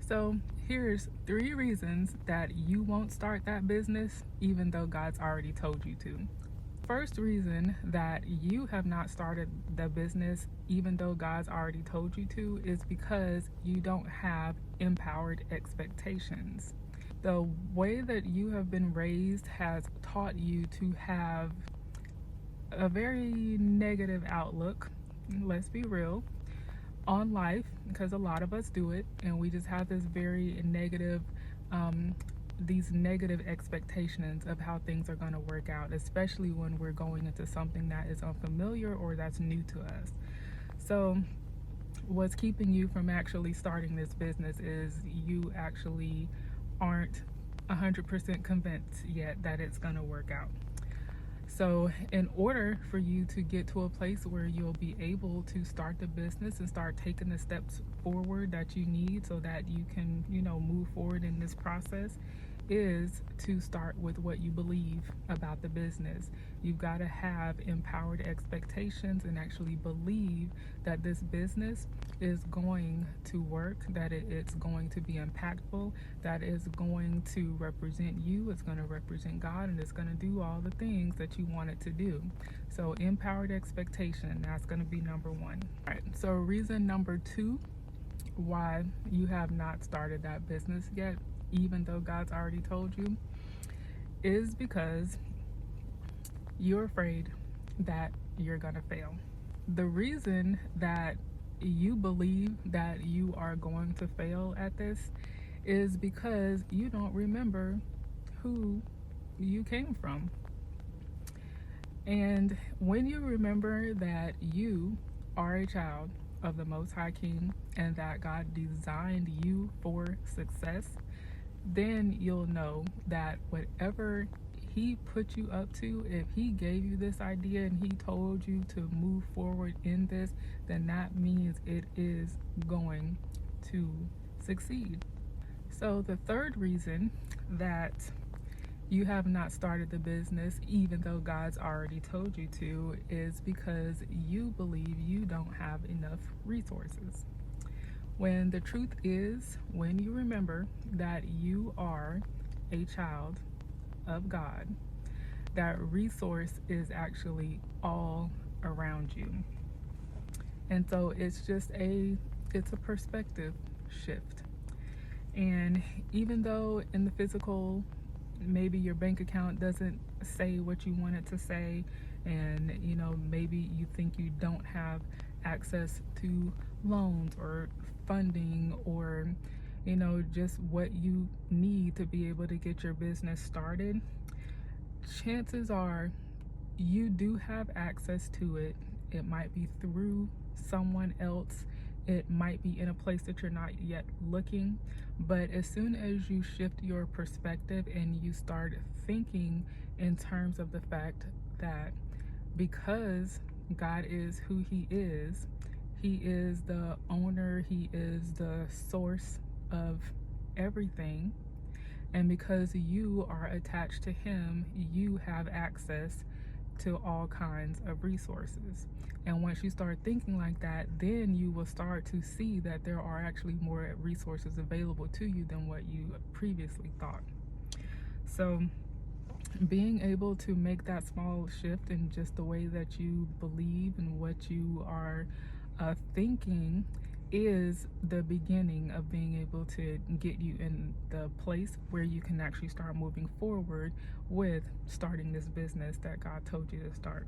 So here's 3 reasons that you won't start that business even though God's already told you to. First reason that you have not started the business even though God's already told you to is because you don't have empowered expectations. The way that you have been raised has taught you to have a very negative outlook, let's be real, on life, because a lot of us do it, and we just have this very negative these negative expectations of how things are going to work out, especially when we're going into something that is unfamiliar or that's new to us. So what's keeping you from actually starting this business is you actually aren't 100% convinced yet that it's going to work out. So in order for you to get to a place where you'll be able to start the business and start taking the steps forward that you need so that you can, move forward in this process, is to start with what you believe about the business. You've got to have empowered expectations and actually believe that this business is going to work, that it's going to be impactful, that it's going to represent you, it's going to represent God, and it's going to do all the things that you want it to do. So empowered expectation, that's going to be number 1. All right, so reason number 2 why you have not started that business yet, even though God's already told you, is because you're afraid that you're gonna fail. The reason that you believe that you are going to fail at this is because you don't remember who you came from. And when you remember that you are a child of the Most High King and that God designed you for success, then you'll know that whatever he put you up to, if he gave you this idea and he told you to move forward in this, then that means it is going to succeed. So the third reason that you have not started the business even though God's already told you to is because you believe you don't have enough resources. When the truth is, when you remember that you are a child of God, that resource is actually all around you. And so it's a perspective shift. And even though in the physical, maybe your bank account doesn't say what you want it to say, and maybe you think you don't have access to loans or funding or just what you need to be able to get your business started, chances are you do have access to it. It might be through someone else, it might be in a place that you're not yet looking, but as soon as you shift your perspective and you start thinking in terms of the fact that because God is who he is the owner, he is the source of everything, and because you are attached to him, you have access to all kinds of resources. And once you start thinking like that, then you will start to see that there are actually more resources available to you than what you previously thought. So being able to make that small shift in just the way that you believe and what you are thinking is the beginning of being able to get you in the place where you can actually start moving forward with starting this business that God told you to start.